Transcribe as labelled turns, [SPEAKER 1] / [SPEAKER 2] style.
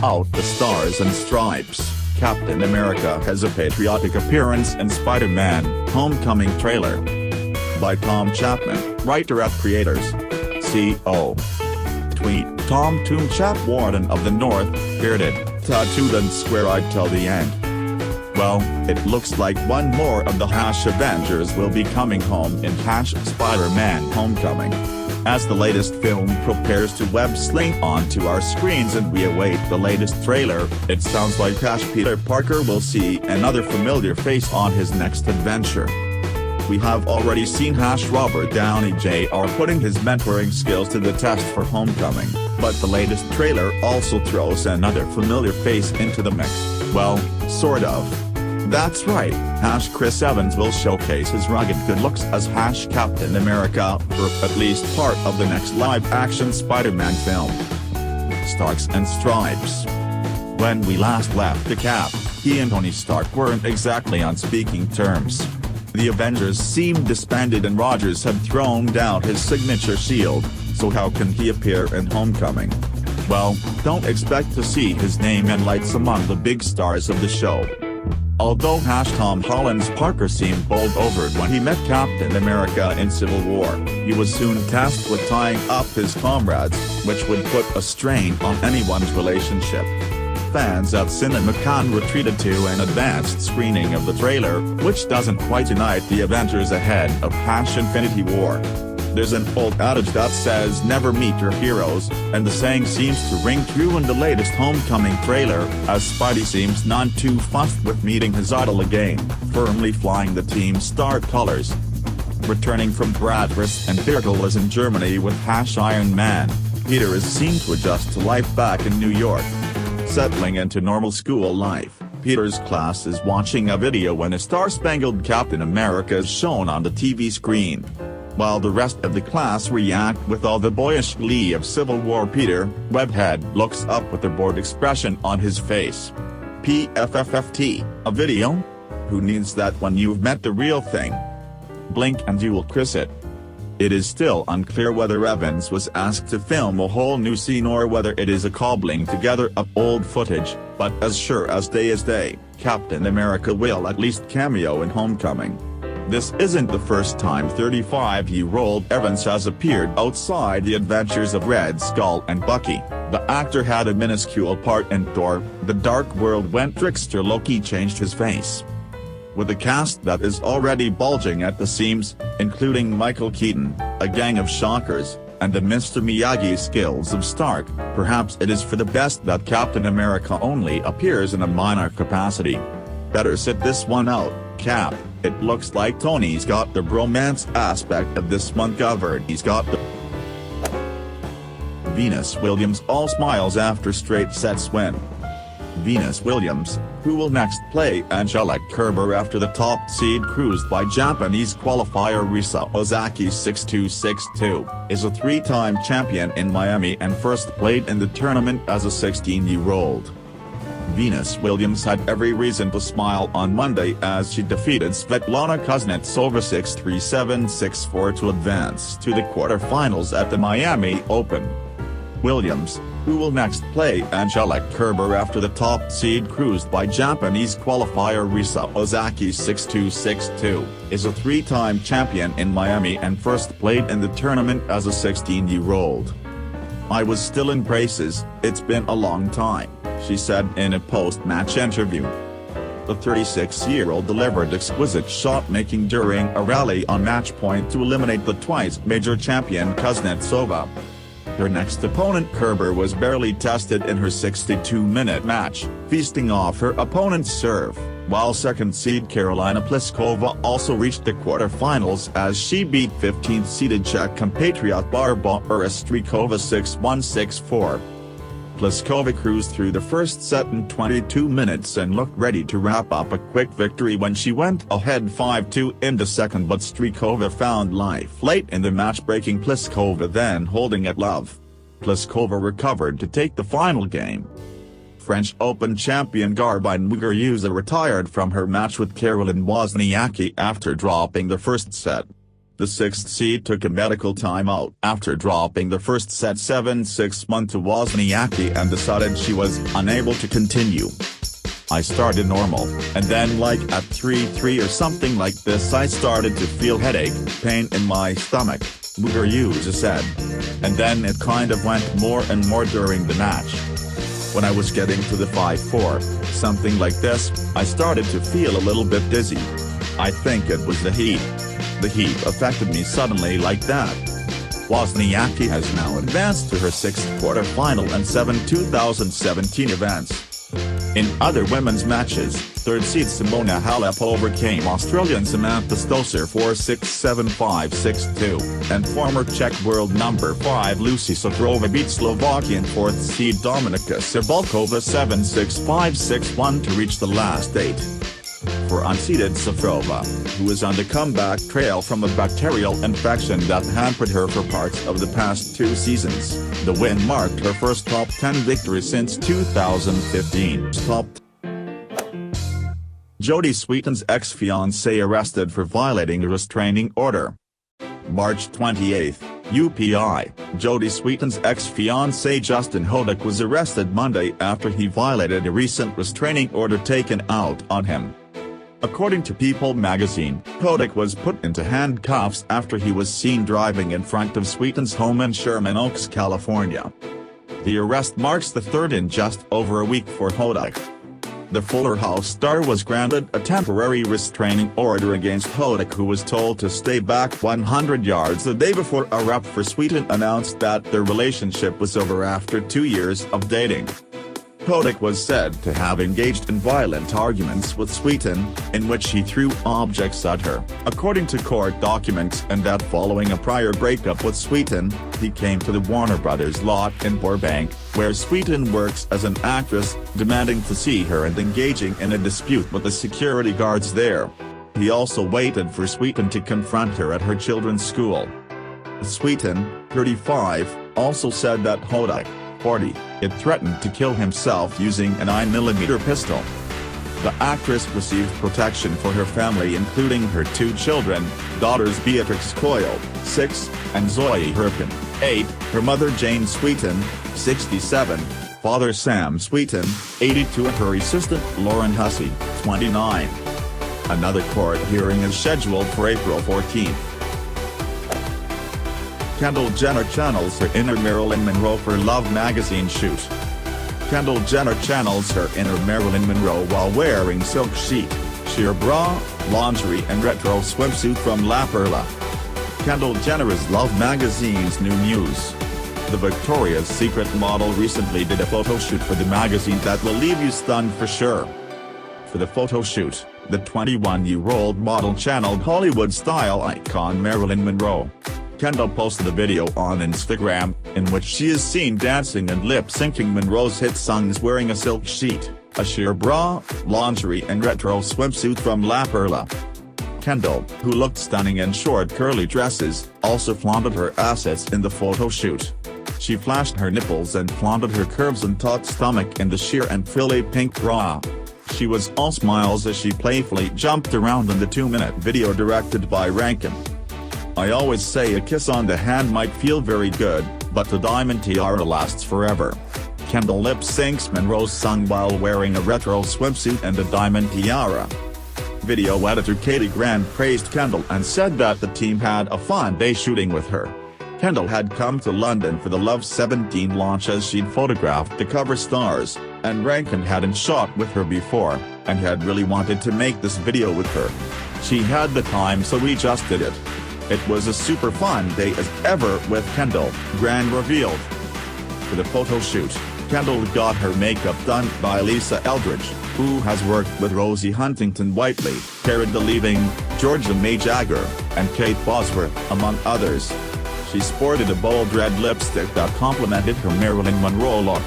[SPEAKER 1] out the Stars and Stripes, Captain America has a patriotic appearance in Spider-Man: Homecoming trailer. By Tom Chapman, writer at Creators. CO. Tweet: Tom Tomb Chap, Warden of the North, bearded, tattooed and square-eyed till the end. Well, it looks like one more of the Avengers will be coming home in Spider-Man: Homecoming. As the latest film prepares to web sling onto our screens and we await the latest trailer, it sounds like Peter Parker will see another familiar face on his next adventure. We have already seen Robert Downey Jr. putting his mentoring skills to the test for Homecoming, but the latest trailer also throws another familiar face into the mix. Well, sort of. That's right, Chris Evans will showcase his rugged good looks as Captain America for at least part of the next live-action Spider-Man film. Stars and Stripes. When we last left the Cap, he and Tony Stark weren't exactly on speaking terms. The Avengers seemed disbanded and Rogers had thrown down his signature shield, so how can he appear in Homecoming? Well, don't expect to see his name in lights among the big stars of the show. Although Tom Holland's Parker seemed bowled-over when he met Captain America in Civil War, he was soon tasked with tying up his comrades, which would put a strain on anyone's relationship. Fans at CinemaCon retreated to an advanced screening of the trailer, which doesn't quite unite the Avengers ahead of Infinity War. There's an old adage that says never meet your heroes, and the saying seems to ring true in the latest Homecoming trailer, as Spidey seems none too fussed with meeting his idol again, firmly flying the team's star colors. Returning from Bratwurst and Viertel in Germany with Iron Man, Peter is seen to adjust to life back in New York. Settling into normal school life, Peter's class is watching a video when a star-spangled Captain America is shown on the TV screen. While the rest of the class react with all the boyish glee of Civil War, Peter, webhead, looks up with a bored expression on his face. PFFFT, a video? Who needs that when you've met the real thing? Blink and you will kiss it. It is still unclear whether Evans was asked to film a whole new scene or whether it is a cobbling together of old footage, but as sure as day is day, Captain America will at least cameo in Homecoming. This isn't the first time 35-year-old Evans has appeared outside the adventures of Red Skull and Bucky. The actor had a minuscule part in Thor: The Dark World when trickster Loki changed his face. With a cast that is already bulging at the seams, including Michael Keaton, a gang of shockers, and the Mr. Miyagi skills of Stark, perhaps it is for the best that Captain America only appears in a minor capacity. Better sit this one out, Cap. It looks like Tony's got the bromance aspect of this one covered. He's got the Venus Williams all smiles after straight sets win. Venus Williams, who will next play Angelique Kerber after the top seed cruised by Japanese qualifier Risa Ozaki 6-2-6-2, is a three-time champion in Miami and first played in the tournament as a 16-year-old. Venus Williams had every reason to smile on Monday as she defeated Svetlana Kuznetsova 6-3-7-6-4 to advance to the quarterfinals at the Miami Open. Williams, who will next play Angelique Kerber after the top seed cruised by Japanese qualifier Risa Ozaki 6-2-6-2, is a three-time champion in Miami and first played in the tournament as a 16-year-old. I was still in braces, it's been a long time, she said in a post-match interview. The 36-year-old delivered exquisite shot-making during a rally on match point to eliminate the twice-major champion Kuznetsova. Her next opponent Kerber was barely tested in her 62-minute match, feasting off her opponent's serve, while second-seed Karolina Pliskova also reached the quarterfinals as she beat 15th-seeded Czech compatriot Barbara Strykova 6-1-6-4. Pliskova cruised through the first set in 22 minutes and looked ready to wrap up a quick victory when she went ahead 5-2 in the second, but Strykova found life late in the match, breaking Pliskova then holding at love. Pliskova recovered to take the final game. French Open champion Garbine Muguruza retired from her match with Caroline Wozniacki after dropping the first set. The sixth seed took a medical timeout after dropping the first set 7-6 to Wozniacki and decided she was unable to continue. I started normal, and then like at 3-3 or something like this I started to feel headache, pain in my stomach, Muger user said. And then it kind of went more and more during the match. When I was getting to the 5-4, something like this, I started to feel a little bit dizzy. I think it was the heat. The heat affected me suddenly like that. Wozniacki has now advanced to her sixth quarter-final and 7 2017 events. In other women's matches, third seed Simona Halep overcame Australian Samantha Stosur 4-6, 7-5, 6-2, and former Czech world number 5 Lucy Sotrova beat Slovakian fourth seed Dominika Cibulkova 7-6, 5-6-1 to reach the last 8. For unseeded Sotrova, who is on the comeback trail from a bacterial infection that hampered her for parts of the past 2 seasons, the win marked her first top 10 victory since 2015. Jodie Sweetin's ex-fiance arrested for violating a restraining order. March 28, UPI, Jodie Sweetin's ex-fiance Justin Hodak was arrested Monday after he violated a recent restraining order taken out on him. According to People magazine, Hodak was put into handcuffs after he was seen driving in front of Sweetin's home in Sherman Oaks, California. The arrest marks the third in just over a week for Hodak. The Fuller House star was granted a temporary restraining order against Hodak, who was told to stay back 100 yards the day before a rep for Sweetin announced that their relationship was over after 2 years of dating. Hodak was said to have engaged in violent arguments with Sweetin, in which he threw objects at her, according to court documents, and that following a prior breakup with Sweetin, he came to the Warner Brothers lot in Burbank, where Sweetin works as an actress, demanding to see her and engaging in a dispute with the security guards there. He also waited for Sweetin to confront her at her children's school. Sweetin, 35, also said that Hodak, 40, had threatened to kill himself using a 9mm pistol. The actress received protection for her family, including her 2 children, daughters Beatrix Coyle, 6, and Zoe Herpin, 8, her mother Jane Sweetin, 67, father Sam Sweetin, 82 and her assistant Lauren Hussey, 29. Another court hearing is scheduled for April 14. Kendall Jenner channels her inner Marilyn Monroe for Love magazine shoot. Kendall Jenner channels her inner Marilyn Monroe while wearing silk sheet, sheer bra, lingerie and retro swimsuit from La Perla. Kendall Jenner is Love magazine's new muse. The Victoria's Secret model recently did a photo shoot for the magazine that will leave you stunned for sure. For the photo shoot, the 21-year-old model channeled Hollywood-style icon Marilyn Monroe. Kendall posted a video on Instagram, in which she is seen dancing and lip-syncing Monroe's hit songs wearing a silk sheet, a sheer bra, lingerie and retro swimsuit from La Perla. Kendall, who looked stunning in short curly dresses, also flaunted her assets in the photo shoot. She flashed her nipples and flaunted her curves and taut stomach in the sheer and frilly pink bra. She was all smiles as she playfully jumped around in the 2-minute video directed by Rankin. I always say a kiss on the hand might feel very good, but the diamond tiara lasts forever. Kendall lip-syncs Monroe's song while wearing a retro swimsuit and a diamond tiara. Video editor Katie Grant praised Kendall and said that the team had a fun day shooting with her. Kendall had come to London for the Love 17 launch as she'd photographed the cover stars, and Rankin hadn't shot with her before, and had really wanted to make this video with her. She had the time, so we just did it. It was a super fun day as ever with Kendall, Grant revealed. For the photo shoot, Kendall got her makeup done by Lisa Eldridge, who has worked with Rosie Huntington-Whiteley, Cara Delevingne, Georgia May Jagger, and Kate Bosworth, among others. She sported a bold red lipstick that complemented her Marilyn Monroe look.